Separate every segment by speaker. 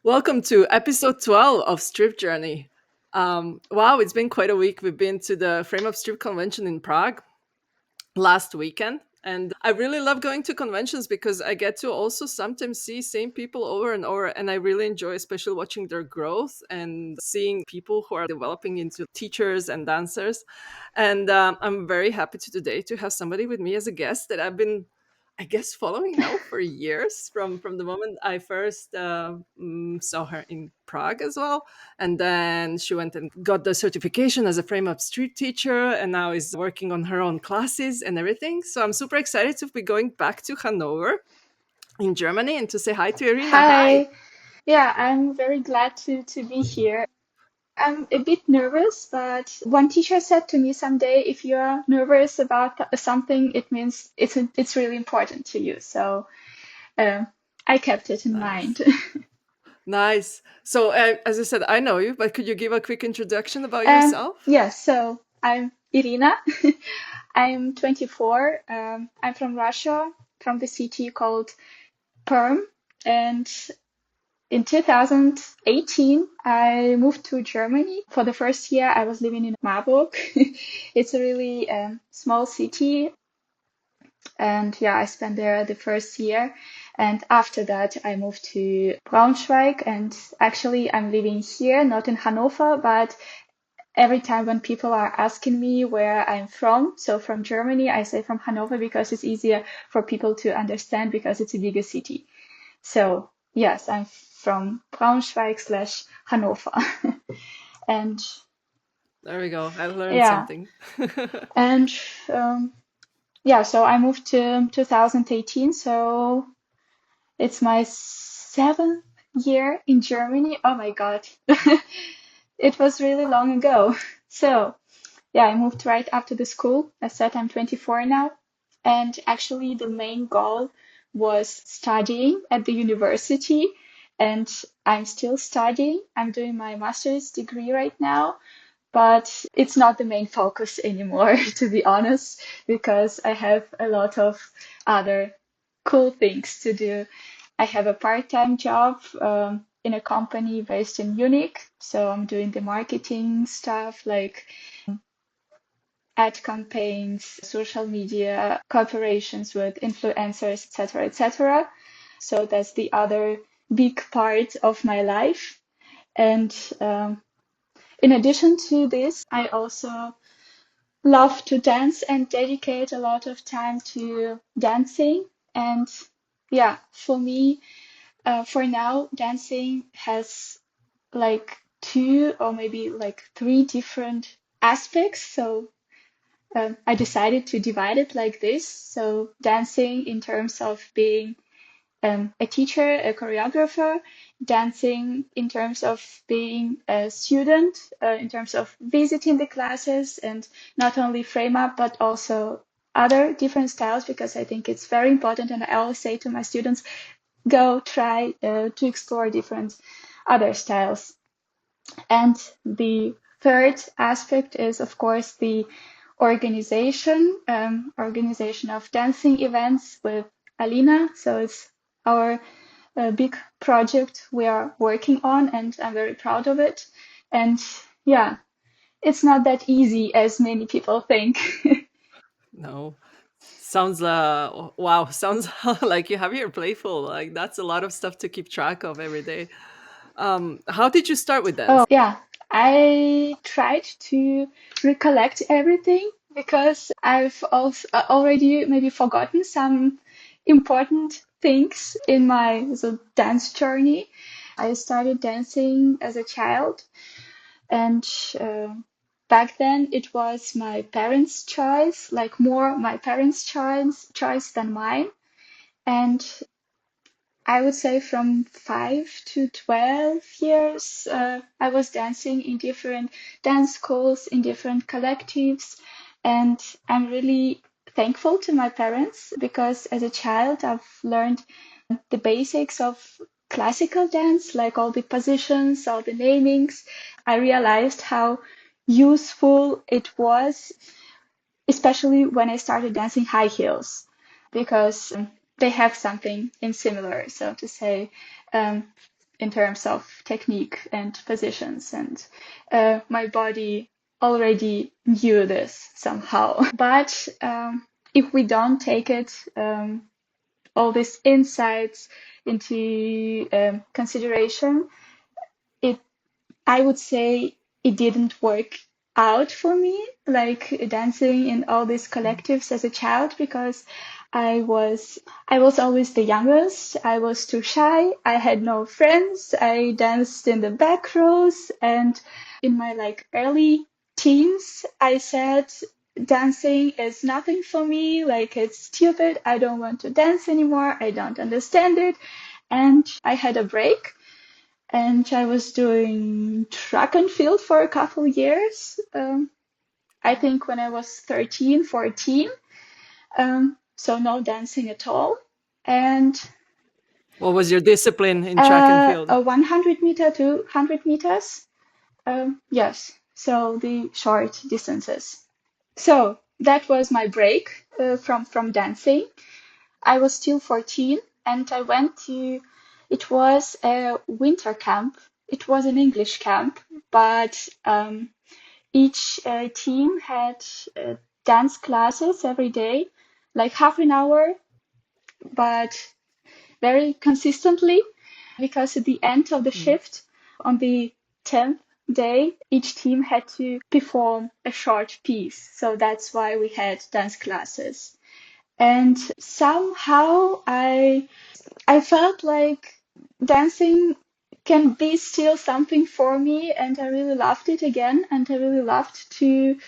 Speaker 1: Welcome to episode 12 of StripJourney. Wow, it's been quite a week. We've been to the Frame of Strip convention in Prague last weekend. And I really love going to conventions because I get to also sometimes see same people over and over. And I really enjoy, especially watching their growth and seeing people who are developing into teachers and dancers. And I'm very happy today to have somebody with me as a guest that I've been, I guess, following now for years from the moment I first saw her in Prague as well. And then she went and got the certification as a frame up street teacher and now is working on her own classes and everything. So I'm super excited to be going back to Hanover in Germany and to say hi to Irina. Hi.
Speaker 2: Hi. Yeah, I'm very glad to be here. I'm a bit nervous, but one teacher said to me someday, if you're nervous about something, it means it's really important to you. So um, I kept it in
Speaker 1: Nice.
Speaker 2: mind.
Speaker 1: Nice. So, as I said, I know you, but could you give a quick introduction about yourself?
Speaker 2: Yeah, so I'm Irina. I'm 24. I'm from Russia, from the city called Perm, and in 2018, I moved to Germany. For the first year, I was living in Marburg. It's a really small city. And yeah, I spent there the first year. And after that, I moved to Braunschweig. And actually, I'm living here, not in Hanover, but every time when people are asking me where I'm from, so from Germany, I say from Hanover because it's easier for people to understand because it's a bigger city. So yes, I'm from Braunschweig slash Hannover. And
Speaker 1: There we go. I learned
Speaker 2: yeah,
Speaker 1: something.
Speaker 2: and um, yeah, so I moved to 2018, so it's my seventh year in Germany. Oh my God. It was really long ago. So yeah, I moved right after the school. I said I'm 24 now. And actually, the main goal was studying at the university. And I'm still studying. I'm doing my master's degree right now, but it's not the main focus anymore, to be honest, because I have a lot of other cool things to do. I have a part-time job in a company based in Munich, so I'm doing the marketing stuff like ad campaigns, social media, cooperations with influencers, etc., etc. So that's the other big part of my life. And in addition to this, I also love to dance and dedicate a lot of time to dancing. And yeah, for me, for now, dancing has like two or maybe like three different aspects. So I decided to divide it like this. So dancing in terms of being a teacher, a choreographer, dancing in terms of being a student, in terms of visiting the classes and not only frame up, but also other different styles, because I think it's very important. And I always say to my students, go try to explore different other styles. And the third aspect is, of course, the organization of dancing events with Alina. So it's our big project we are working on, and I'm very proud of it. And yeah, it's not that easy as many people think.
Speaker 1: No. Sounds wow, sounds like you have your playful. Like that's a lot of stuff to keep track of every day. How did you start with
Speaker 2: Oh,
Speaker 1: dance?
Speaker 2: yeah, I tried to recollect everything because I've also already maybe forgotten some important things in my dance journey. I started dancing as a child, and uh, back then it was my parents' choice, like more my parents' choice than mine. And I would say from 5 to 12 years, I was dancing in different dance schools, in different collectives, and I'm really thankful to my parents because as a child, I've learned the basics of classical dance, like all the positions, all the namings. I realized how useful it was, especially when I started dancing high heels, because they have something in similar, so to say. Um, in terms of technique and positions, and my body already knew this somehow. But if we don't take it, all these insights into consideration, it I would say it didn't work out for me, like dancing in all these collectives as a child, because I was I was always the youngest. I was too shy. I had no friends. I danced in the back rows, and in my like early teens, I said dancing is nothing for me, like it's stupid. I don't want to dance anymore. I don't understand it. And I had a break, and I was doing track and field for a couple years. I think when I was 13, 14. So no dancing at all. And
Speaker 1: What was your discipline in track and field?
Speaker 2: a 100 meter to 100 meters. Yes, so the short distances. So that was my break from dancing. I was still 14, and I went to, it was a winter camp. It was an English camp, but each team had dance classes every day, like half an hour, but very consistently, because at the end of the
Speaker 1: Mm.
Speaker 2: shift, on the 10th day, each team had to perform a short piece. So that's why we had dance classes. And somehow I felt like dancing can be still something for me, and I really loved it again, and I really loved to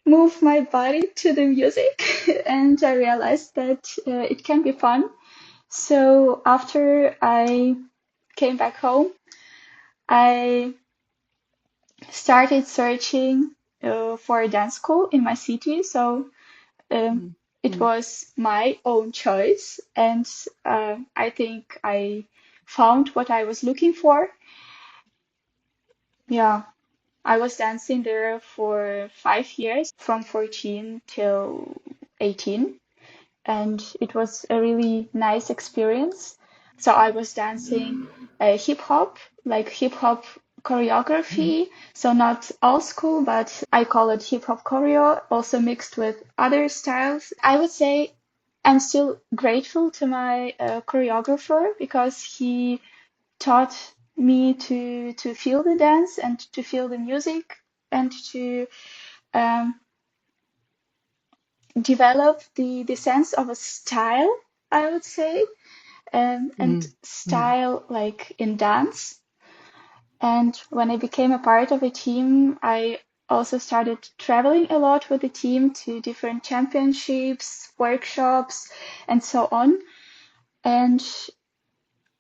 Speaker 2: move my body to the music, and I realized that it can be fun. So after I came back home, I started searching for a dance school in my city. So um,
Speaker 1: Mm.
Speaker 2: it
Speaker 1: Mm.
Speaker 2: was my own choice, and I think I found what I was looking for. Yeah, I was dancing there for 5 years, from 14 till 18, and it was a really nice experience. So I was dancing hip hop, like hip hop choreography. So not old school, but I call it hip hop choreo, also mixed with other styles. I would say I'm still grateful to my choreographer, because he taught me to feel the dance and to feel the music, and to um, develop the sense of a style, I would say, and
Speaker 1: Mm. Mm.
Speaker 2: style like in dance. And when I became a part of a team, I also started traveling a lot with the team to different championships, workshops, and so on. And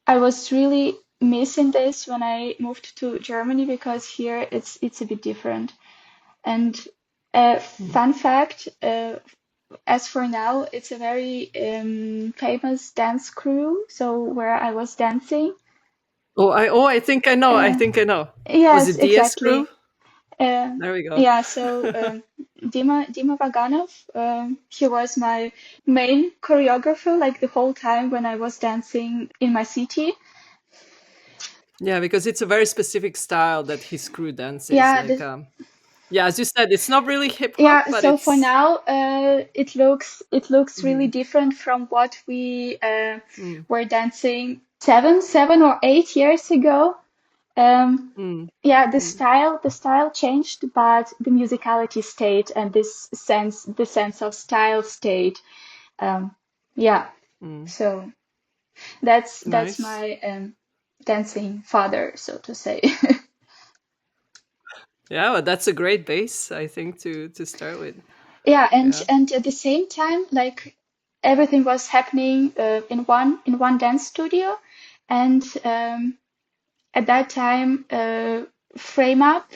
Speaker 2: I was really missing this when I moved to Germany, because here it's a bit different. And a
Speaker 1: Mm.
Speaker 2: fun fact, as for now, it's a very famous dance crew. So where I was dancing,
Speaker 1: I think I know. I
Speaker 2: uh,
Speaker 1: think I know. Was
Speaker 2: yes,
Speaker 1: it DS
Speaker 2: exactly.
Speaker 1: crew?
Speaker 2: Uh,
Speaker 1: There we go.
Speaker 2: yeah, so Dima Vaganov, he was my main choreographer like the whole time when I was dancing in my city.
Speaker 1: Yeah, because it's a very specific style that his crew dances.
Speaker 2: Yeah,
Speaker 1: Like, yeah, as you said, it's not really hip hop,
Speaker 2: yeah.
Speaker 1: but
Speaker 2: So for
Speaker 1: it's.
Speaker 2: now, it looks really
Speaker 1: Mm.
Speaker 2: different from what we
Speaker 1: Mm.
Speaker 2: were dancing 7 or 8 years ago. Um,
Speaker 1: Mm.
Speaker 2: yeah, the
Speaker 1: Mm.
Speaker 2: style changed, but the musicality stayed, and the sense of style stayed. Um, yeah,
Speaker 1: Mm.
Speaker 2: so that's
Speaker 1: Nice.
Speaker 2: my dancing father, so to say.
Speaker 1: Yeah, but that's a great base, I think, to start with.
Speaker 2: Yeah, and
Speaker 1: Yeah.
Speaker 2: and at the same time, like everything was happening in one dance studio, and at that time, frame up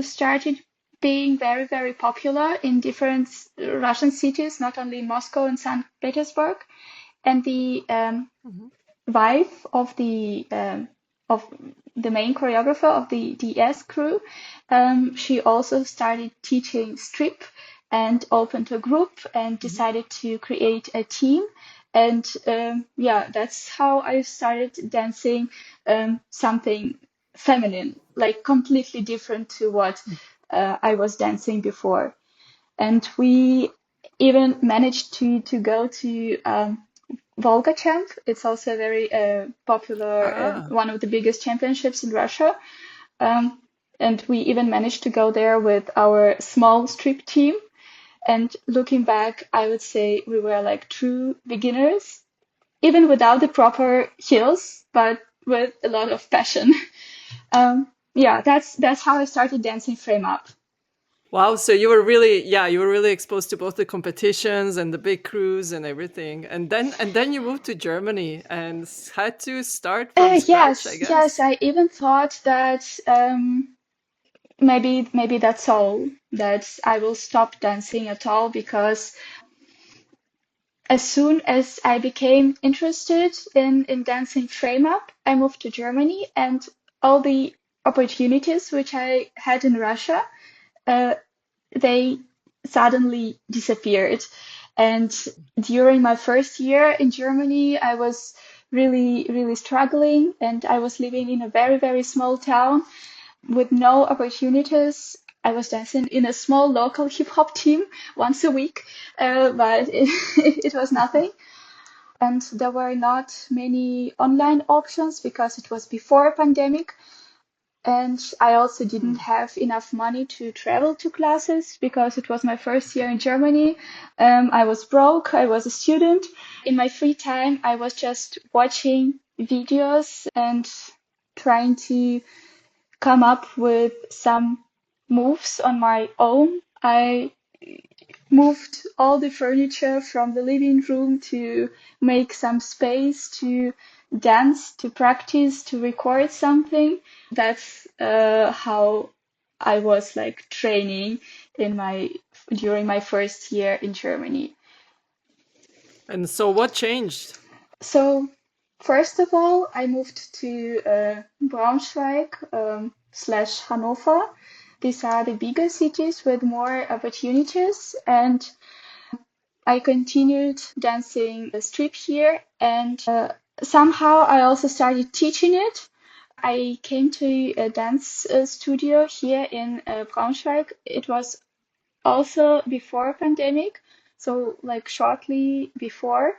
Speaker 2: started being very, very popular in different Russian cities, not only Moscow and St. Petersburg. And the
Speaker 1: Mhm.
Speaker 2: wife of the main choreographer of the DS crew, she also started teaching strip, and opened a group, and
Speaker 1: Mhm.
Speaker 2: decided to create a team And yeah, that's how I started dancing something feminine, like completely different to what I was dancing before. And we even managed to go to Volga Champ. It's also a very popular,
Speaker 1: Ah.
Speaker 2: one of the biggest championships in Russia. Um, and we even managed to go there with our small strip team. And looking back, I would say we were like true beginners, even without the proper heels, but with a lot of passion. Yeah, that's how I started dancing frame up.
Speaker 1: Wow, so you were really, yeah, you were really exposed to both the competitions and the big crews and everything. And then you moved to Germany and had to start from scratch, I
Speaker 2: Yes,
Speaker 1: guess.
Speaker 2: I even thought that maybe that's all, that I will stop dancing at all because as soon as I became interested in dancing frame up, I moved to Germany and all the opportunities which I had in Russia, uh, they suddenly disappeared. And during my first year in Germany, I was really struggling and I was living in a very small town with no opportunities. I was dancing in a small local hip hop team once a week, but it was nothing. And there were not many online options because it was before pandemic. And I also didn't
Speaker 1: Mm.
Speaker 2: have enough money to travel to classes because it was my first year in Germany. I was broke. I was a student. In my free time, I was just watching videos and trying to come up with some moves on my own. I moved all the furniture from the living room to make some space to dance, to practice, to record something. That's how I was like training in my during my first year in Germany.
Speaker 1: And so what changed?
Speaker 2: So first of all, I moved to Braunschweig slash Hanover. These are the bigger cities with more opportunities, and I continued dancing the strip here, and somehow I also started teaching it. I came to a dance studio here in Braunschweig. It was also before pandemic, so like shortly before.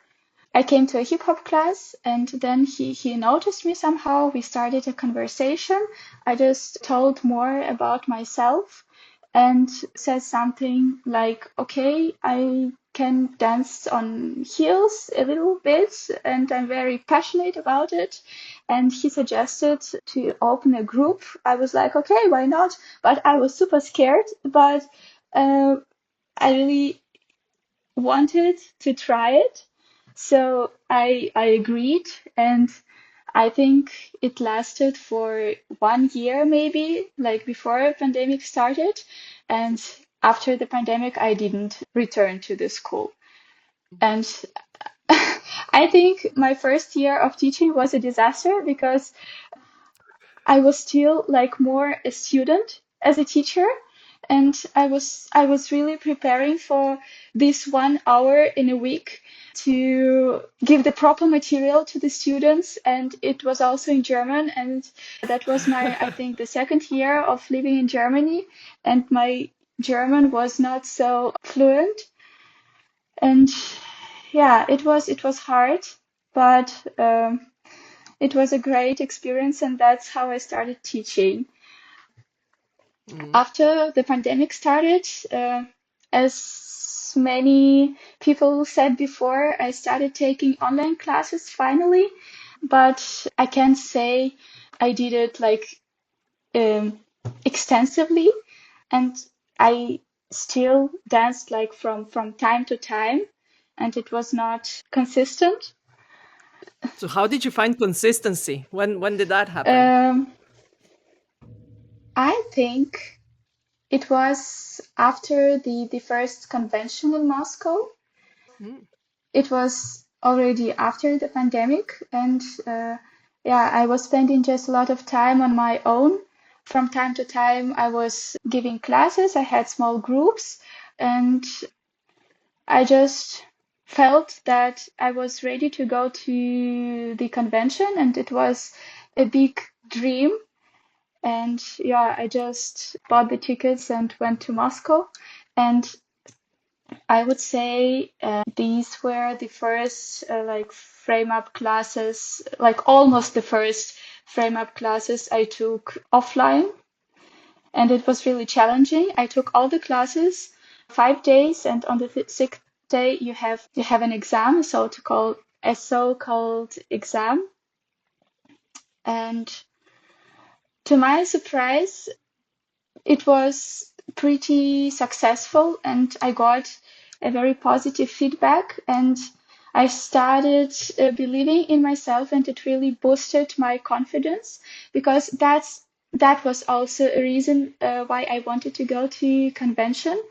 Speaker 2: I came to a hip hop class and then he noticed me somehow. We started a conversation. I just told more about myself and said something like, okay, I can dance on heels a little bit and I'm very passionate about it. And he suggested to open a group. I was like, okay, why not? But I was super scared, but uh, I really wanted to try it. So I agreed, and I think it lasted for 1 year maybe, like before pandemic started. And after the pandemic, I didn't return to the school. And I think my first year of teaching was a disaster because I was still like more a student as a teacher, and I was really preparing for this 1 hour in a week to give the proper material to the students, and it was also in German, and that was my, I think, the second year of living in Germany, and my German was not so fluent, and yeah, it was hard, but it was a great experience, and that's how I started teaching.
Speaker 1: Mm.
Speaker 2: After the pandemic started, as many people said before, I started taking online classes finally, but I can't say I did it like um, extensively, and I still danced like from time to time, and it was not consistent.
Speaker 1: So how did you find consistency? When did that happen?
Speaker 2: Um, I think it was after the first convention in Moscow.
Speaker 1: Mm.
Speaker 2: It was already after the pandemic, and yeah, I was spending just a lot of time on my own. From time to time, I was giving classes. I had small groups, and I just felt that I was ready to go to the convention, and it was a big dream. And yeah, I just bought the tickets and went to Moscow. And I would say these were the first like frame up classes, like almost the first frame up classes I took offline. And it was really challenging. I took all the classes 5 days, and on the sixth day you have an exam, so-called exam. And to my surprise, it was pretty successful, and I got a very positive feedback, and I started believing in myself, and it really boosted my confidence, because that was also a reason why I wanted to go to convention,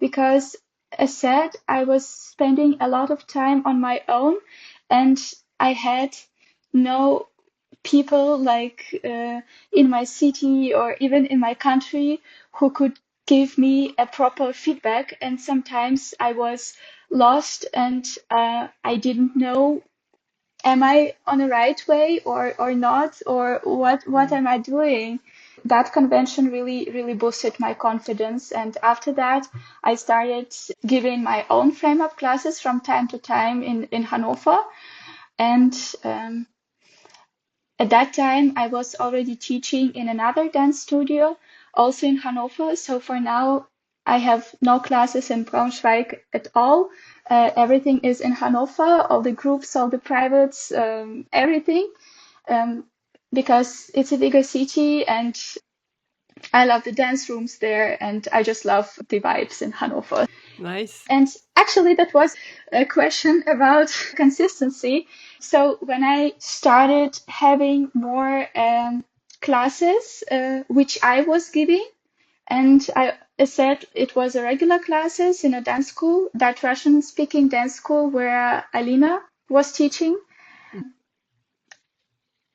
Speaker 2: because as said, I was spending a lot of time on my own, and I had no people like in my city or even in my country who could give me a proper feedback. And sometimes I was lost, and I didn't know, am I on the right way or not, or what
Speaker 1: Mm.
Speaker 2: am I doing? That convention really boosted my confidence. And after that, I started giving my own frame up classes from time to time in Hanover. And at that time, I was already teaching in another dance studio, also in Hanover. So for now, I have no classes in Braunschweig at all. Everything is in Hanover, all the groups, all the privates, everything, um, because it's a bigger city, and I love the dance rooms there, and I just love the vibes in Hanover.
Speaker 1: Nice.
Speaker 2: And actually, that was a question about consistency. So when I started having more classes, which I was giving, and I said it was a regular classes in a dance school, that Russian-speaking dance school where Alina was teaching,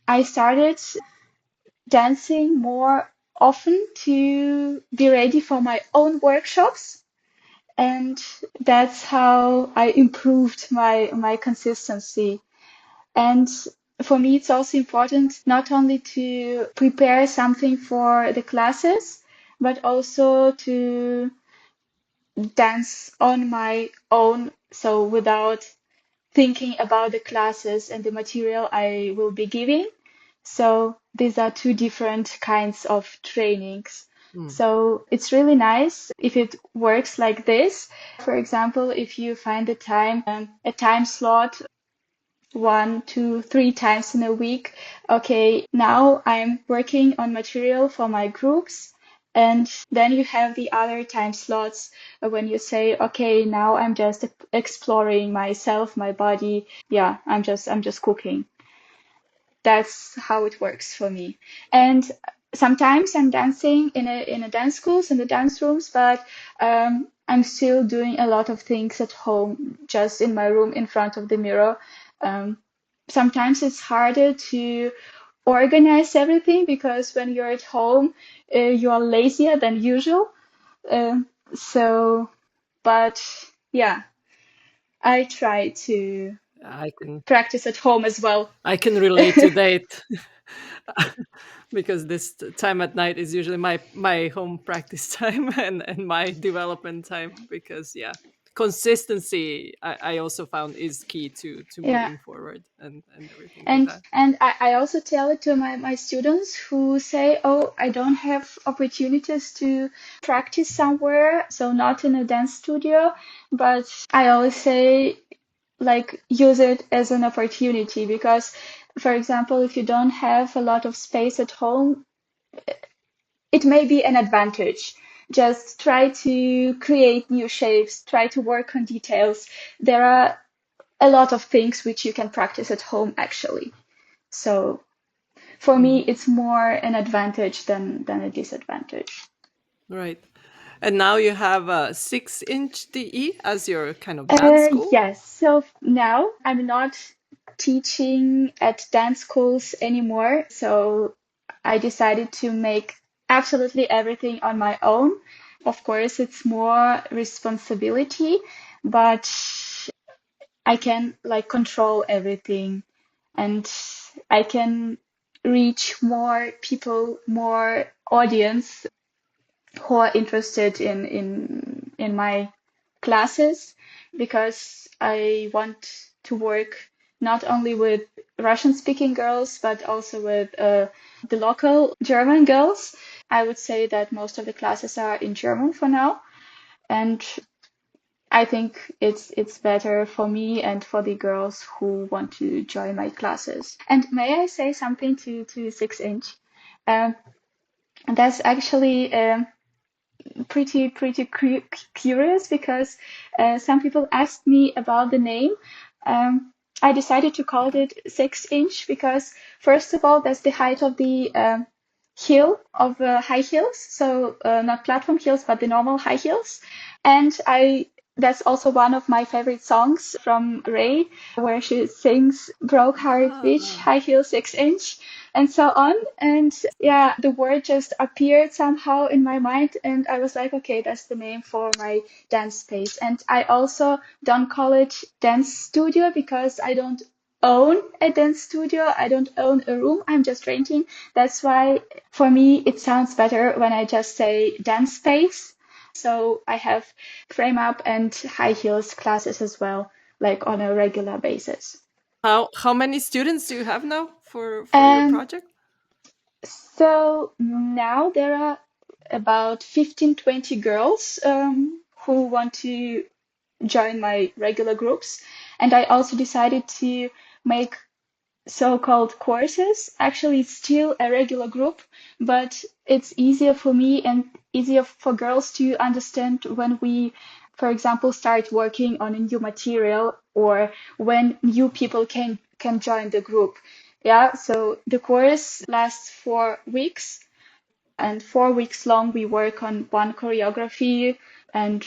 Speaker 2: I started dancing more often to be ready for my own workshops. And that's how I improved my consistency. And for me, it's also important not only to prepare something for the classes, but also to dance on my own, so without thinking about the classes and the material I will be giving. So these are two different kinds of trainings.
Speaker 1: Mm.
Speaker 2: So it's really nice if it works like this. For example, if you find a time slot 1, 2, 3 times in a week. Okay, now I'm working on material for my groups. And then you have the other time slots when you say, okay, now I'm just exploring myself, my body. Yeah, I'm just cooking. That's how it works for me. And sometimes I'm dancing in a dance schools, in the dance rooms, but I'm still doing a lot of things at home, just in my room in front of the mirror. Um, Sometimes it's harder to organize everything, because when you're at home, you are lazier than usual. So, but yeah, I try to
Speaker 1: I can
Speaker 2: practice at home as well.
Speaker 1: I can relate to that. Because this time at night is usually my home practice time and my development time, because yeah, consistency I also found is key to
Speaker 2: Yeah.
Speaker 1: moving forward and everything like
Speaker 2: And
Speaker 1: that.
Speaker 2: I also tell it to my students who say, oh, I don't have opportunities to practice somewhere, so not in a dance studio, but I always say, like, use it as an opportunity, because, for example, if you don't have a lot of space at home, it may be an advantage. Just try to create new shapes, try to work on details. There are a lot of things which you can practice at home, actually. So for me,
Speaker 1: Mhm.
Speaker 2: it's more an advantage than a disadvantage.
Speaker 1: Right. And now you have a 6-inch DE as your kind of dance school.
Speaker 2: Yes, so now I'm not teaching at dance schools anymore. So I decided to make absolutely everything on my own. Of course, it's more responsibility, but I can like control everything, and I can reach more people, more audience who are interested in my classes, because I want to work not only with Russian speaking girls but also with the local German girls. I would say that most of the classes are in German for now, and I think it's better for me and for the girls who want to join my classes. And may I say something to 6 inch? Um, that's actually pretty curious, because some people asked me about the name. Um, I decided to call it 6 inch because, first of all, that's the height of the heel of high heels, so not platform heels, but the normal high heels. And I that's also one of my favorite songs from Ray, where she sings "Broke Heart Bitch,
Speaker 1: Ah,
Speaker 2: High Heel 6 inch," and so on. And yeah, the word just appeared somehow in my mind, and I was like, okay, that's the name for my dance space. And I also don't call it dance studio because I don't own a dance studio. I don't own a room. I'm just renting. That's why for me it sounds better when I just say dance space. So I have frame up and high heels classes as well, like on a regular basis.
Speaker 1: how many students do you have now for your
Speaker 2: Um,
Speaker 1: project?
Speaker 2: so now there are about 15, 20 girls who want to join my regular groups. And I also decided to make so-called courses. Actually, it's still a regular group, but it's easier for me and easier for girls to understand when we, for example, start working on a new material, or when new people can join the group. Yeah, so the course lasts 4 weeks, and 4 weeks long we work on one choreography. And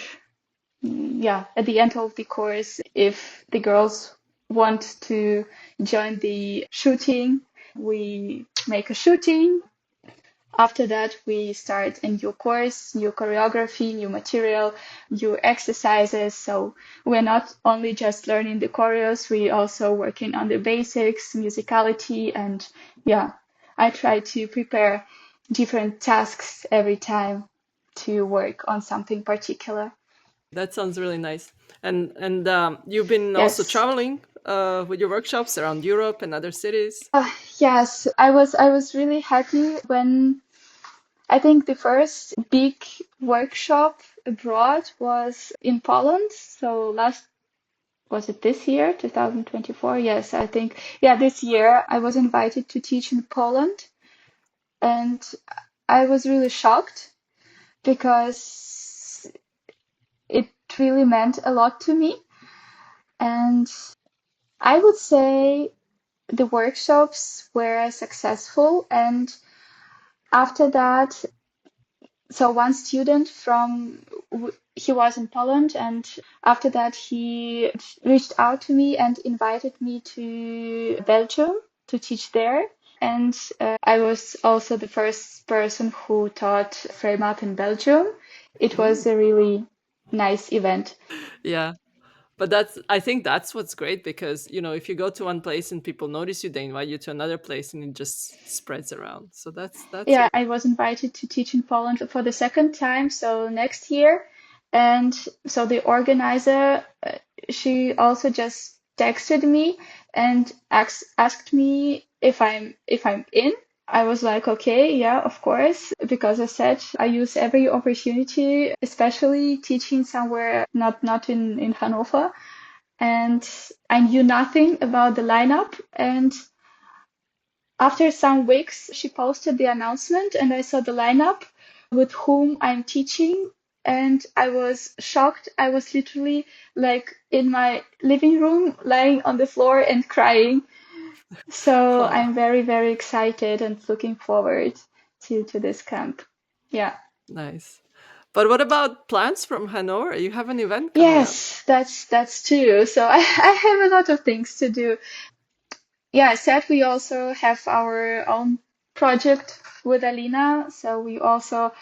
Speaker 2: yeah, at the end of the course, if the girls want to join the shooting, we make a shooting. After that, we start a new course, new choreography, new material, new exercises. So we're not only just learning the choreos, we also working on the basics, musicality, and yeah, I try to prepare different tasks every time to work on something particular.
Speaker 1: That sounds really nice. And you've been also
Speaker 2: Yes.
Speaker 1: traveling with your workshops around Europe and other cities.
Speaker 2: Yes, I was really happy when I think the first big workshop abroad was in Poland. So last was it this year, 2024? Yes, I think. Yeah, this year I was invited to teach in Poland, and I was really shocked because it really meant a lot to me. And I would say the workshops were successful, and after that, so one student from he was in Poland, and after that he reached out to me and invited me to Belgium to teach there. And I was also the first person who taught frame up in Belgium. It was
Speaker 1: Ooh.
Speaker 2: a really nice event.
Speaker 1: Yeah. But that's I think that's what's great because, if you go to one place and people notice you, they invite you to another place and it just spreads around. So that's
Speaker 2: Yeah,
Speaker 1: really
Speaker 2: I was invited to teach in Poland for the second time, so next year. And so the organizer, she also just texted me and asked me if I'm in. I was like, okay, yeah, of course, because I said I use every opportunity, especially teaching somewhere not in Hanover. And I knew nothing about the lineup, and after some weeks, she posted the announcement, and I saw the lineup with whom I'm teaching, and I was shocked. I was literally like in my living room, lying on the floor and crying. So
Speaker 1: oh,
Speaker 2: I'm very, very excited and looking forward to this camp. Yeah.
Speaker 1: nice. But what about plans from Hanover? You have an event coming up.
Speaker 2: Yes, that's true. So I have a lot of things to do. Yeah, I said we also have our own project with Alina, so we also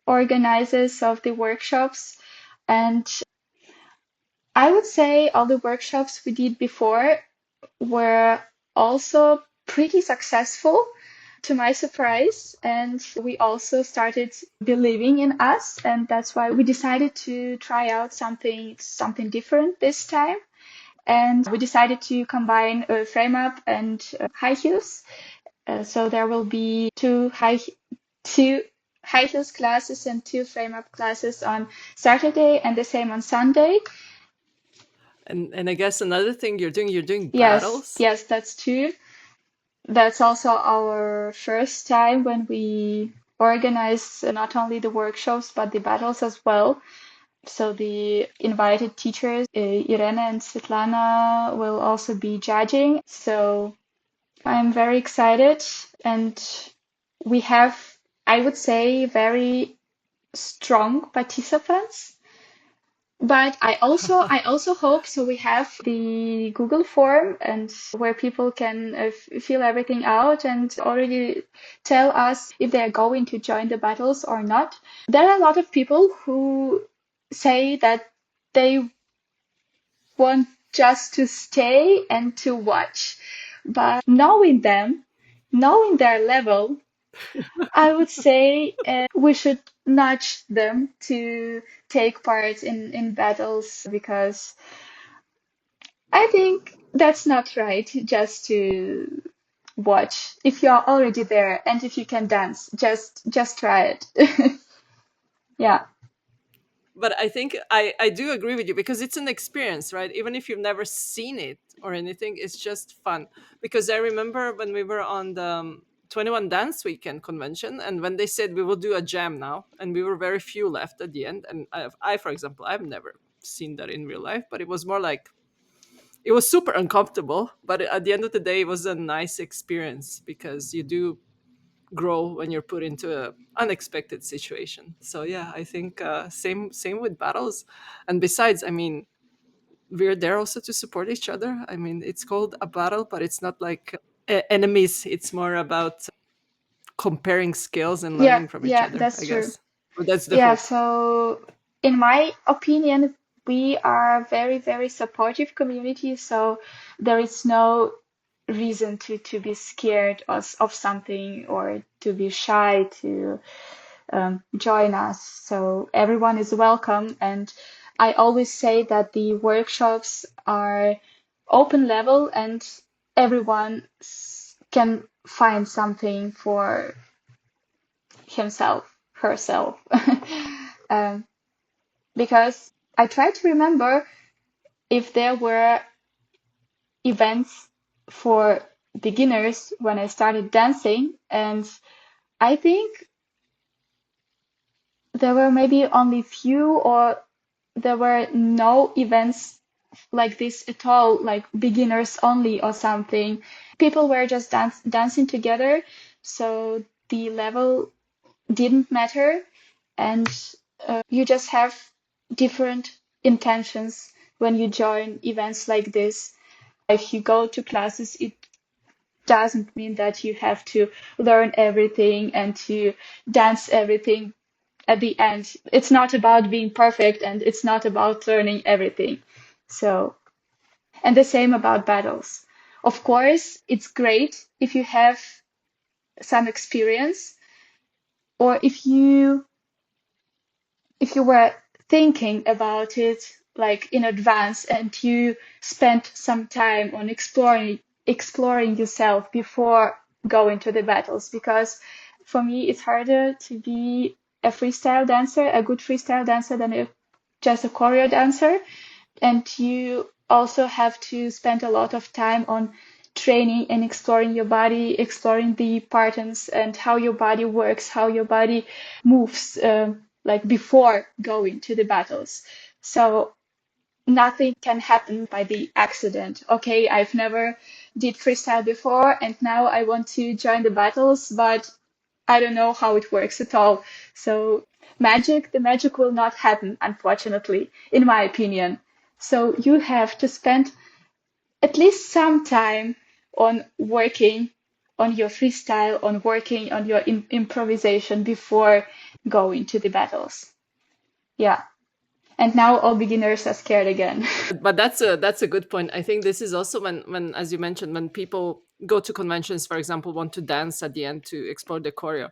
Speaker 2: organizers of the workshops, and I would say all the workshops we did before were also pretty successful, to my surprise. And we also started believing in us, and that's why we decided to try out something different this time. And we decided to combine frame up and high heels. So there will be two high heels classes and two frame up classes on Saturday, and the same on Sunday.
Speaker 1: And I guess another thing you're doing
Speaker 2: Yes,
Speaker 1: battles.
Speaker 2: yes, that's true. That's also our first time when we organize not only the workshops but the battles as well. So the invited teachers, Irina and Svetlana, will also be judging. So I'm very excited, and we have, I would say, very strong participants. But I also hope so we have the Google form and where people can fill everything out and already tell us if they're going to join the battles or not. There are a lot of people who say that they want just to stay and to watch. But knowing them, knowing their level, I would say we should nudge them to take part in battles because I think that's not right just to watch. If you're already there and if you can dance, just try it. Yeah.
Speaker 1: But I think I do agree with you because it's an experience, right? Even if you've never seen it or anything, it's just fun. Because I remember when we were on the 21 Dance Weekend convention, and when they said we will do a jam now, and we were very few left at the end. And for example, I've never seen that in real life, but it was more like it was super uncomfortable. But at the end of the day, it was a nice experience because you do grow when you're put into a unexpected situation. So yeah, I think same with battles. And besides, I mean, we're there also to support each other. I mean, it's called a battle, but it's not like enemies. It's more about comparing skills and
Speaker 2: Yeah,
Speaker 1: learning from each
Speaker 2: yeah,
Speaker 1: other,
Speaker 2: that's
Speaker 1: I
Speaker 2: true.
Speaker 1: guess. Or that's the
Speaker 2: Yeah,
Speaker 1: hope.
Speaker 2: so in my opinion, we are a very, very supportive community, so there is no reason to be scared of something or to be shy to join us. So everyone is welcome. And I always say that the workshops are open level and everyone can find something for himself, herself. um, because I try to remember if there were events for beginners when I started dancing, and I think there were maybe only few or there were no events like this at all, like beginners only or something. People were just dancing together, so the level didn't matter, and you just have different intentions when you join events like this. If you go to classes, it doesn't mean that you have to learn everything and to dance everything at the end. It's not about being perfect and it's not about learning everything. So, and the same about battles. Of course, it's great if you have some experience or if you were thinking about it like in advance and you spent some time on exploring yourself before going to the battles, because for me it's harder to be a freestyle dancer, a good freestyle dancer, than just a choreo dancer. And you also have to spend a lot of time on training and exploring your body, exploring the patterns and how your body works, how your body moves, like before going to the battles. So nothing can happen by the accident. Okay, I've never did freestyle before and now I want to join the battles, but I don't know how it works at all. So the magic will not happen, unfortunately, in my opinion. So you have to spend at least some time on working on your freestyle, on working on your improvisation before going to the battles. Yeah. And now all beginners are scared again.
Speaker 1: But that's a good point. I think this is also when, as you mentioned, when people go to conventions, for example, want to dance at the end to explore the choreo.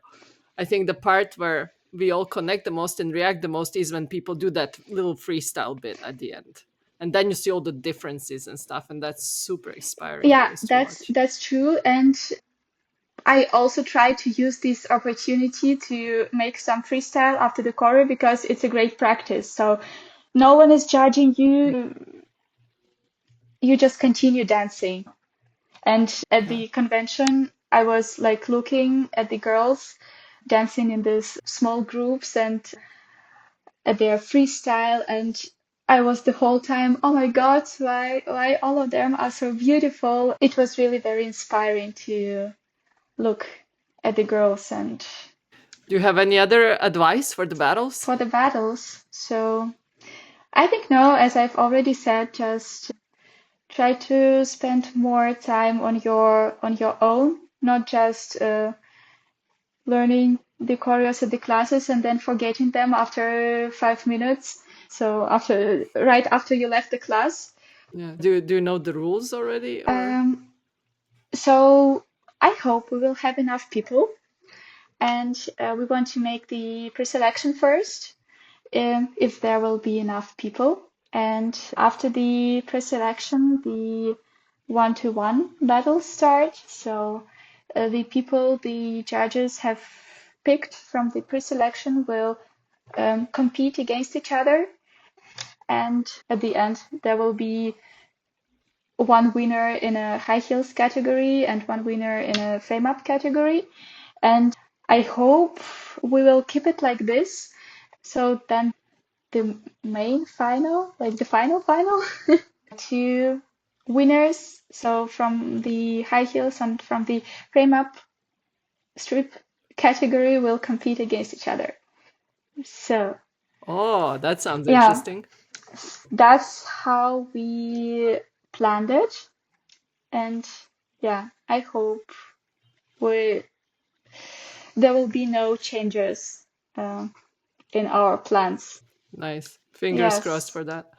Speaker 1: I think the part where we all connect the most and react the most is when people do that little freestyle bit at the end, and then you see all the differences and stuff, and that's super inspiring
Speaker 2: Yeah,
Speaker 1: always to
Speaker 2: that's
Speaker 1: watch.
Speaker 2: that's true. And I also try to use this opportunity to make some freestyle after the choreo because it's a great practice. So no one is judging you. You just continue dancing. And at
Speaker 1: Yeah.
Speaker 2: the convention, I was like looking at the girls dancing in these small groups and at their freestyle, and I was the whole time, oh my God, why all of them are so beautiful. It was really very inspiring to look at the girls and
Speaker 1: Do you have any other advice for the battles?
Speaker 2: for the battles. So I think no, as I've already said, just try to spend more time on your own, not just learning the choreos at the classes and then forgetting them after 5 minutes. So right after you left the class.
Speaker 1: Yeah. Do you know the rules already, or?
Speaker 2: Um, so I hope we will have enough people, and we want to make the pre-selection first, if there will be enough people. And after the pre-selection, the one-to-one battles start. So the people the judges have picked from the pre-selection will compete against each other. And at the end, there will be one winner in a high heels category and one winner in a frame up category. And I hope we will keep it like this. So then the main final, like the final, two winners. So from the high heels and from the frame up strip category will compete against each other. So
Speaker 1: Oh, that sounds
Speaker 2: yeah,
Speaker 1: interesting.
Speaker 2: that's how we planned it. And yeah, I hope we there will be no changes uh, in our plans.
Speaker 1: Nice. Fingers crossed
Speaker 2: Yes.
Speaker 1: for that.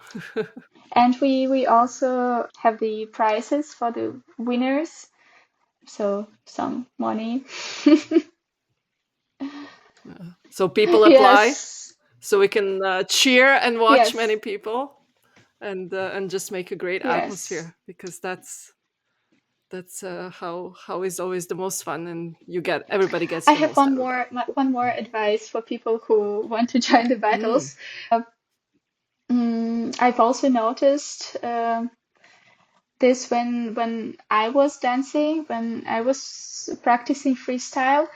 Speaker 2: And we also have the prizes for the winners, so some money.
Speaker 1: So people apply,
Speaker 2: Yes.
Speaker 1: so we can cheer and watch many
Speaker 2: Yes.
Speaker 1: people, and just make a great
Speaker 2: Yes.
Speaker 1: atmosphere, because that's how is always the most fun, and you get everybody gets
Speaker 2: I
Speaker 1: the
Speaker 2: have
Speaker 1: most out of that.
Speaker 2: one more advice for people who want to join the
Speaker 1: Mm.
Speaker 2: battles. I've also noticed this when I was dancing, when I was practicing freestyle.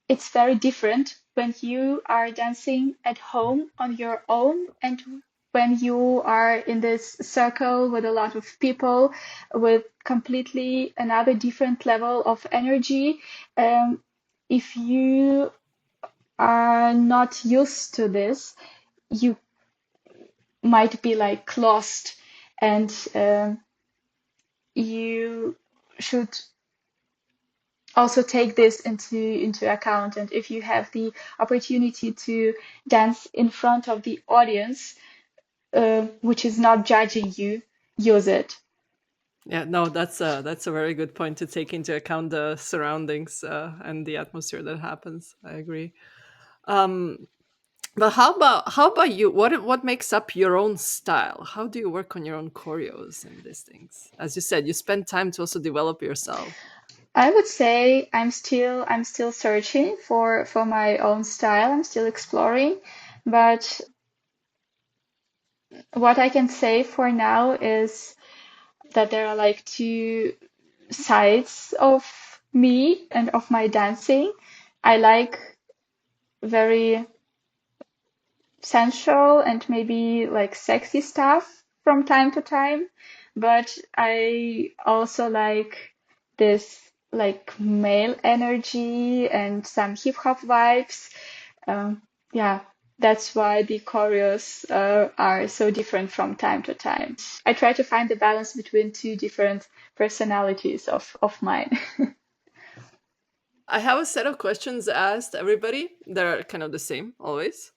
Speaker 2: It's very different when you are dancing at home on your own and when you are in this circle with a lot of people with completely another different level of energy. If you are not used to this, you might be like lost, and you should also take this into account. And if you have the opportunity to dance in front of the audience, which is not judging you, use it.
Speaker 1: Yeah, no, that's a very good point, to take into account the surroundings and the atmosphere that happens. I agree. Um, but how about you? What makes up your own style? How do you work on your own choreos and these things? As you said, you spend time to also develop yourself.
Speaker 2: I would say I'm still searching for my own style. I'm still exploring, but what I can say for now is that there are like two sides of me and of my dancing. I like very sensual and maybe like sexy stuff from time to time, but I also like this like male energy and some hip hop vibes. Yeah, that's why the choreos are so different from time to time. I try to find the balance between two different personalities of mine.
Speaker 1: I have a set of questions asked everybody that are kind of the same always.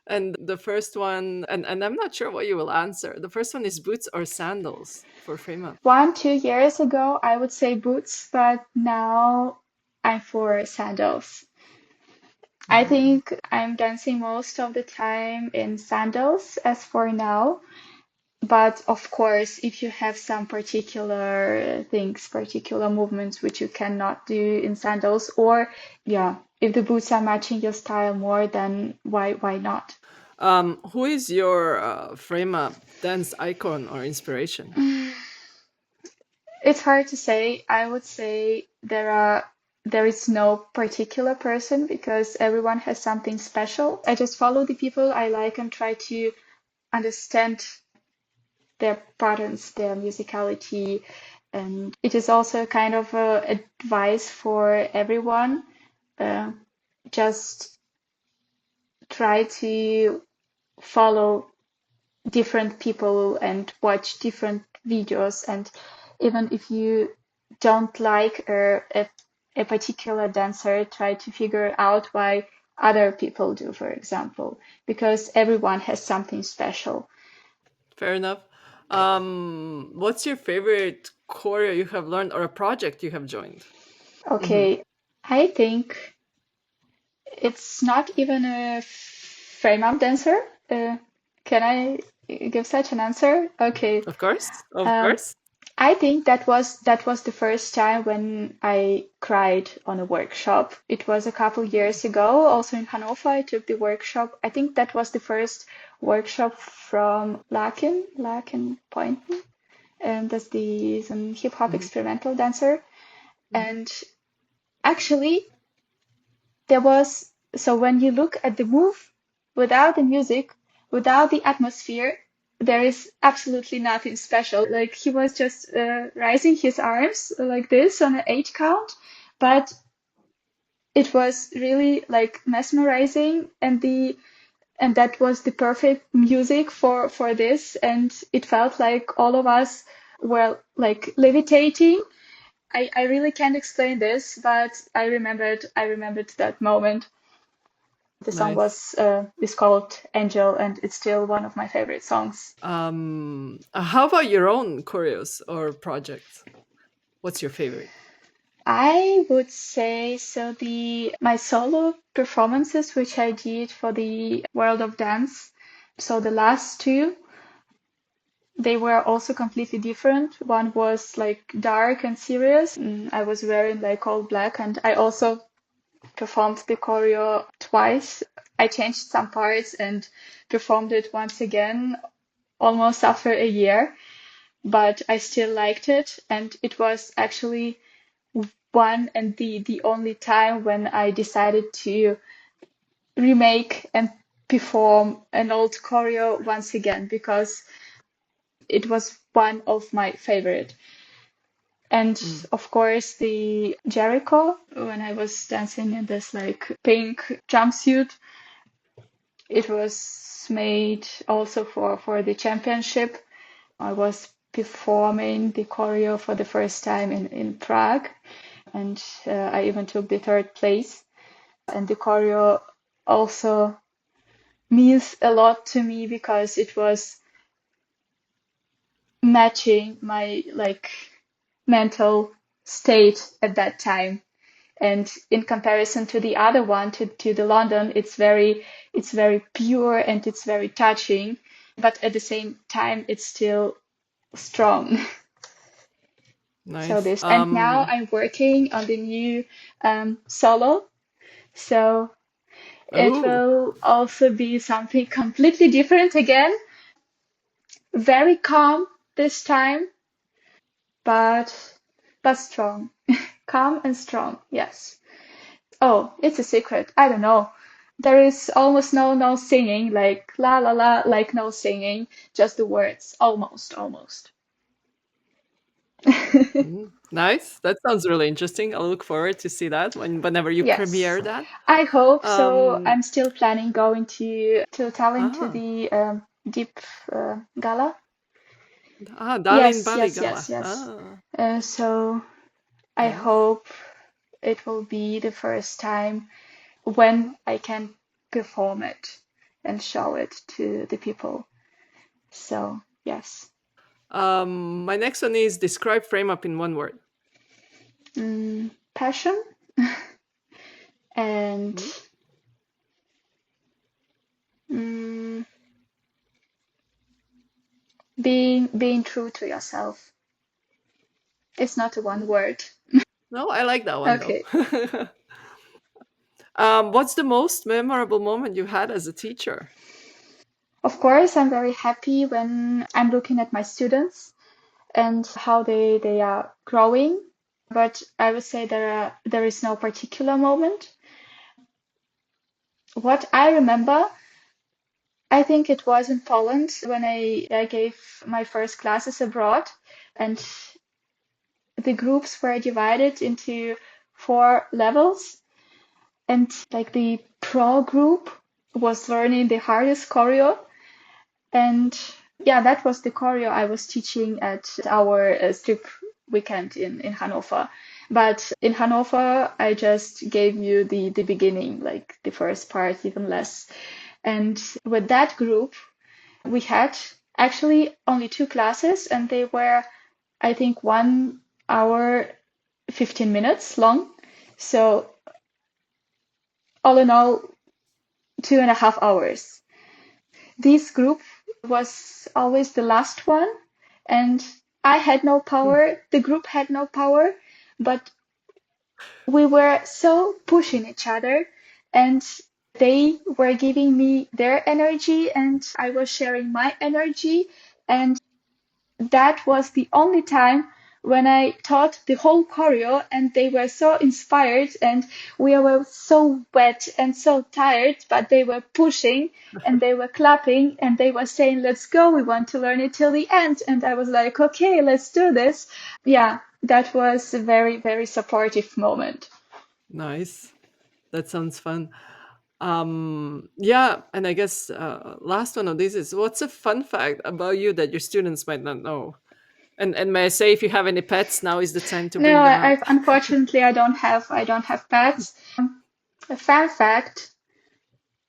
Speaker 1: And the first one, and I'm not sure what you will answer. The first one is boots or sandals for frame up.
Speaker 2: 1, 2 years ago, I would say boots, but now I'm for sandals. I
Speaker 1: Ah.
Speaker 2: think I'm dancing most of the time in sandals as for now. But of course, if you have some particular things, particular movements which you cannot do in sandals, or yeah, if the boots are matching your style more, then why not?
Speaker 1: Who is your frame up dance icon or inspiration?
Speaker 2: It's hard to say. I would say there is no particular person because everyone has something special. I just follow the people I like and try to understand their patterns, their musicality, and it is also kind of advice for everyone. Uh, just try to follow different people and watch different videos, and even if you don't like a particular dancer, try to figure out why other people do, for example, because everyone has something special.
Speaker 1: Fair enough. What's your favorite choreo you have learned or a project you have joined? Hmm.
Speaker 2: Okay, I think it's not even a frame up dancer. Can I give such an answer? Okay.
Speaker 1: Of course, of
Speaker 2: Um,
Speaker 1: course.
Speaker 2: I think that was the first time when I cried on a workshop. It was a couple years ago, also in Hannover. I took the workshop. I think that was the first workshop from Larkin Poynton, and that's the some hip hop
Speaker 1: Hmm.
Speaker 2: experimental dancer.
Speaker 1: Hmm.
Speaker 2: And actually, there was so when you look at the move without the music, without the atmosphere, there is absolutely nothing special. Like he was just raising his arms like this on an 8 count, but it was really like mesmerizing, and that was the perfect music for this, and it felt like all of us were like levitating. I really can't explain this, but I remembered that moment. The song
Speaker 1: Nice.
Speaker 2: was is called Angel, and it's still one of my favorite songs.
Speaker 1: How about your own choreos or projects? What's your favorite?
Speaker 2: I would say so the my solo performances which I did for the World of Dance. So the last two, they were also completely different. One was like dark and serious. I was wearing like all black, and I also performed the choreo twice. I changed some parts and performed it once again almost after a year, but I still liked it. And it was actually one and the only time when I decided to remake and perform an old choreo once again because it was one of my favorite. And
Speaker 1: Mm.
Speaker 2: of course, the Jericho, when I was dancing in this like pink jumpsuit, it was made also for the championship. I was performing the choreo for the first time in Prague, and I even took the third place. And the choreo also means a lot to me because it was matching my like mental state at that time. And in comparison to the other one, to the London, it's very pure and it's very touching, but at the same time it's still strong. So
Speaker 1: Nice.
Speaker 2: this, and now I'm working on the new solo. So it
Speaker 1: Oh.
Speaker 2: will also be something completely different again. Very calm this time, but strong. Calm and strong, yes. Oh, it's a secret. I don't know. There is almost no singing, like la la la, like no singing, just the words. Almost.
Speaker 1: Nice. That sounds really interesting. I'll look forward to see that whenever you
Speaker 2: Yes,
Speaker 1: premiere that.
Speaker 2: I hope so.
Speaker 1: Um,
Speaker 2: I'm still planning going to Tallinn to
Speaker 1: ah,
Speaker 2: the Deep Gala.
Speaker 1: Darling
Speaker 2: Yes,
Speaker 1: Bali
Speaker 2: yes, yes,
Speaker 1: Gala.
Speaker 2: yes.
Speaker 1: Ah,
Speaker 2: So I
Speaker 1: nice.
Speaker 2: hope it will be the first time when I can perform it. and show it to the people. So, yes.
Speaker 1: My next one is describe frame up in one word.
Speaker 2: Passion and
Speaker 1: Mhm.
Speaker 2: mm, being true to yourself. It's not a one
Speaker 1: Mhm.
Speaker 2: word.
Speaker 1: No, I like that one though.
Speaker 2: Okay.
Speaker 1: What's the most memorable moment you had as a teacher?
Speaker 2: Of course, I'm very happy when I'm looking at my students and how they are growing. But I would say there is no particular moment. What I remember, I think it was in Poland when I gave my first classes abroad, and the groups were divided into four levels. And like the pro group was learning the hardest choreo. And yeah, that was the choreo I was teaching at our strip weekend in Hanover. But in Hanover, I just gave you the beginning, like the first part, even less. And with that group, we had actually only two classes, and they were, I think, 1 hour, 15 minutes long. So all in all, 2.5 hours. This group was always the last one, and I had no power, the group had no power, but we were so pushing each other, and they were giving me their energy, and I was sharing my energy, and that was the only time when I taught the whole choreo and they were so inspired and we were so wet and so tired, but they were pushing and they were clapping and they were saying, let's go, we want to learn it till the end. And I was like, okay, let's do this. Yeah, that was a very, very supportive moment.
Speaker 1: Nice. That sounds fun. Yeah, and I guess last one of this is what's a fun fact about you that your students might not know? And may I say, if you have any pets, now is the time to
Speaker 2: No,
Speaker 1: bring them out.
Speaker 2: I unfortunately I don't have pets. A fun fact,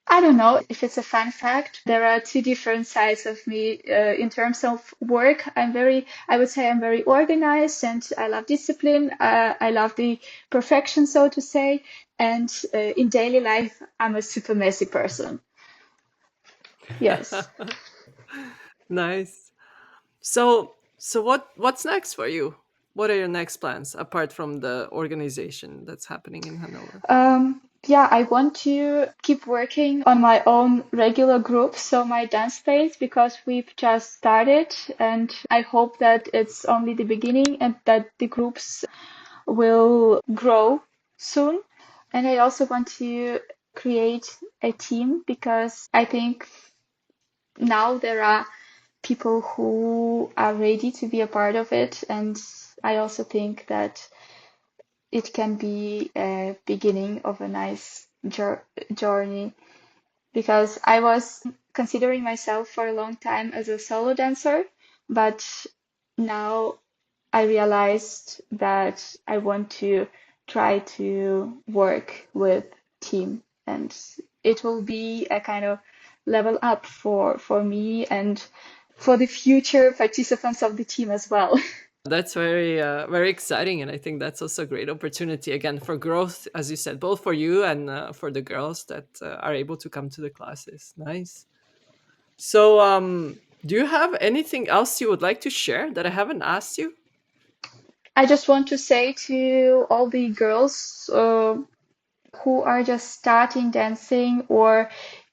Speaker 2: I don't know if it's a fun fact. There are two different sides of me. In terms of work, I would say I'm very organized and I love discipline. I love the perfection, so to say. And in daily life, I'm a super messy person. Yes.
Speaker 1: Nice. So what's next for you? What are your next plans apart from the organization that's happening in Hanover?
Speaker 2: Yeah, I want to keep working on my own regular group, so my dance space, because we've just started, and I hope that it's only the beginning and that the groups will grow soon. And I also want to create a team because I think now there are people who are ready to be a part of it. And I also think that it can be a beginning of a nice journey because I was considering myself for a long time as a solo dancer, but now I realized that I want to try to work with team and it will be a kind of level up for me and for the future participants of the team as well.
Speaker 1: That's very exciting, and I think that's also a great opportunity again for growth, as you said, both for you and for the girls that are able to come to the classes. Nice. So, do you have anything else you would like to share that I haven't asked you?
Speaker 2: I just want to say to all the girls who are just starting dancing or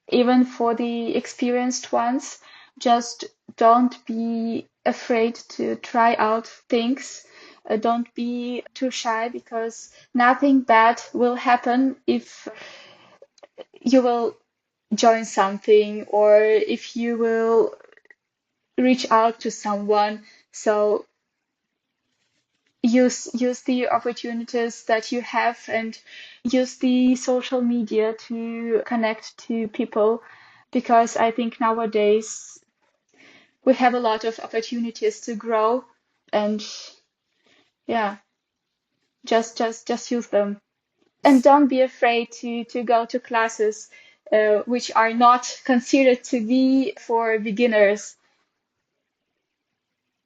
Speaker 2: even for the experienced ones, just don't be afraid to try out things. Don't be too shy because nothing bad will happen if you will join something or if you will reach out to someone. So use the opportunities that you have and use the social media to connect to people because I think nowadays we have a lot of opportunities to grow and yeah, just use them. And don't be afraid to go to classes. which are not considered to be for beginners,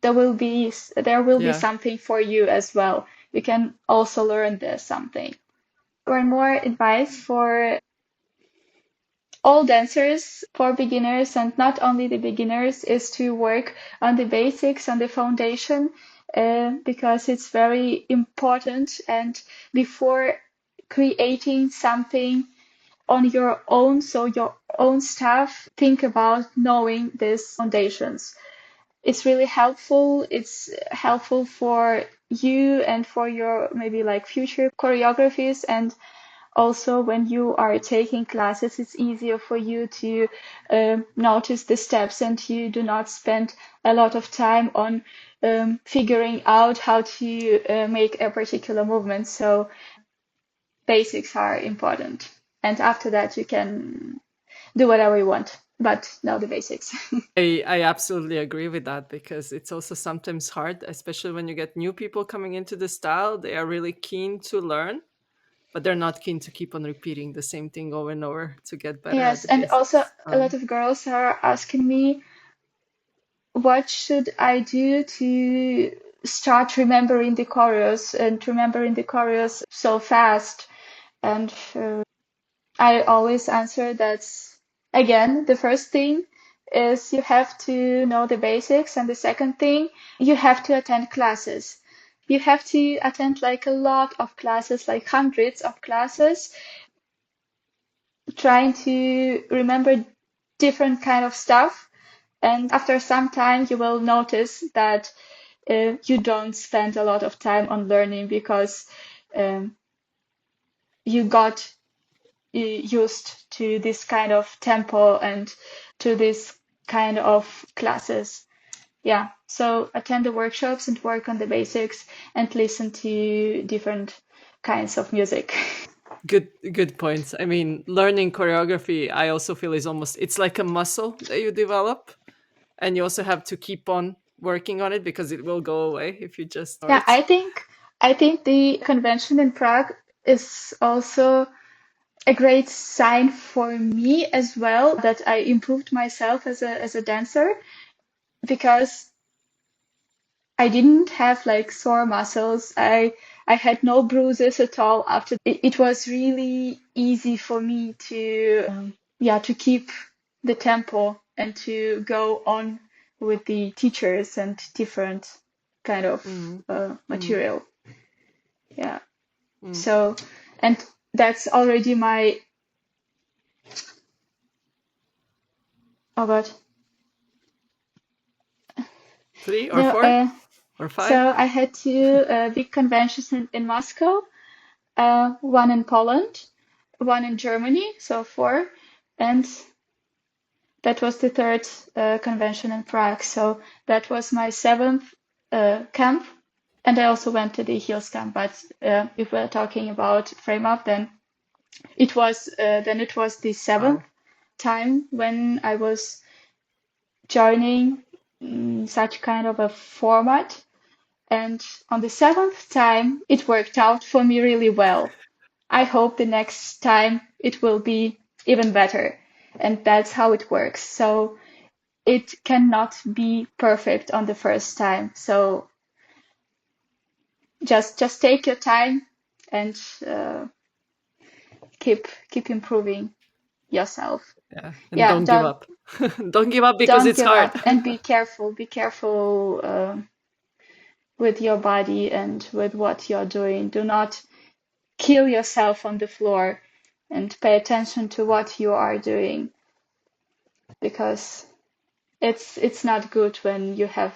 Speaker 2: there will be
Speaker 1: Yeah.
Speaker 2: something for you as well. You can also learn this something. One more advice for all dancers, for beginners, and not only the beginners, is to work on the basics, on the foundation, because it's very important. And before creating something on your own, so your own stuff, think about knowing these foundations. It's really helpful. It's helpful for you and for your maybe like future choreographies. And also, when you are taking classes, it's easier for you to notice the steps, and you do not spend a lot of time on figuring out how to make a particular movement. So basics are important. And after that, you can do whatever you want, but know the basics.
Speaker 1: I absolutely agree with that because it's also sometimes hard, especially when you get new people coming into the style. They are really keen to learn, but they're not keen to keep on repeating the same thing over and over to get better at
Speaker 2: Yes,
Speaker 1: the
Speaker 2: and also
Speaker 1: basics.
Speaker 2: a lot of girls are asking me, what should I do to start remembering the choreos and remembering the choreos so fast? And I always answer that, again, the first thing is you have to know the basics, and the second thing, you have to attend classes. You have to attend like a lot of classes, like hundreds of classes, trying to remember different kind of stuff. And after some time, you will notice that you don't spend a lot of time on learning because um, you got used to this kind of tempo and to this kind of classes. Yeah, so attend the workshops and work on the basics and listen to different kinds of music.
Speaker 1: Good points. I mean, learning choreography, I also feel is almost it's like a muscle that you develop, and you also have to keep on working on it because it will go away if you just
Speaker 2: Yeah,
Speaker 1: start.
Speaker 2: I think the convention in Prague is also a great sign for me as well that I improved myself as a dancer, because I didn't have like sore muscles. I had no bruises at all after. It was really easy for me to yeah, to keep the tempo and to go on with the teachers and different kind of
Speaker 1: Mm, mm,
Speaker 2: material. Yeah.
Speaker 1: mm.
Speaker 2: So, and that's already my, oh God.
Speaker 1: 3 or
Speaker 2: No,
Speaker 1: 4 or 5?
Speaker 2: so I had two big conventions in Moscow, one in Poland, one in Germany, so four, and that was the third convention in Prague. So that was my seventh camp, and I also went to the Heels camp. But if we're talking about frame up, then it was the seventh
Speaker 1: Wow.
Speaker 2: time when I was joining such kind of a format. And on the seventh time, it worked out for me really well. I hope the next time it will be even better. And that's how it works. So it cannot be perfect on the first time. So just take your time and keep improving yourself.
Speaker 1: Yeah, and
Speaker 2: Yeah,
Speaker 1: don't give
Speaker 2: don't
Speaker 1: up. Don't give up because
Speaker 2: don't
Speaker 1: it's
Speaker 2: give
Speaker 1: hard.
Speaker 2: up, and be careful. Be careful with your body and with what you're doing. Do not kill yourself on the floor, and pay attention to what you are doing, because it's not good when you have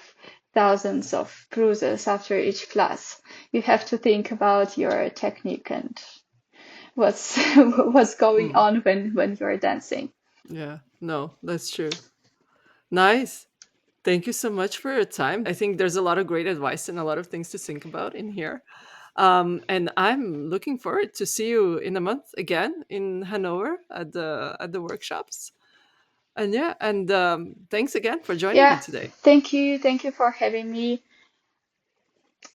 Speaker 2: thousands of bruises after each class. You have to think about your technique and what's what's going
Speaker 1: Mm,
Speaker 2: on when you're dancing.
Speaker 1: yeah, no, that's true. Nice. Thank you so much for your time. I think there's a lot of great advice and a lot of things to think about in here. And I'm looking forward to see you in a month again in Hanover at the workshops. And yeah, and thanks again for joining me
Speaker 2: Yeah,
Speaker 1: today.
Speaker 2: thank you for having me.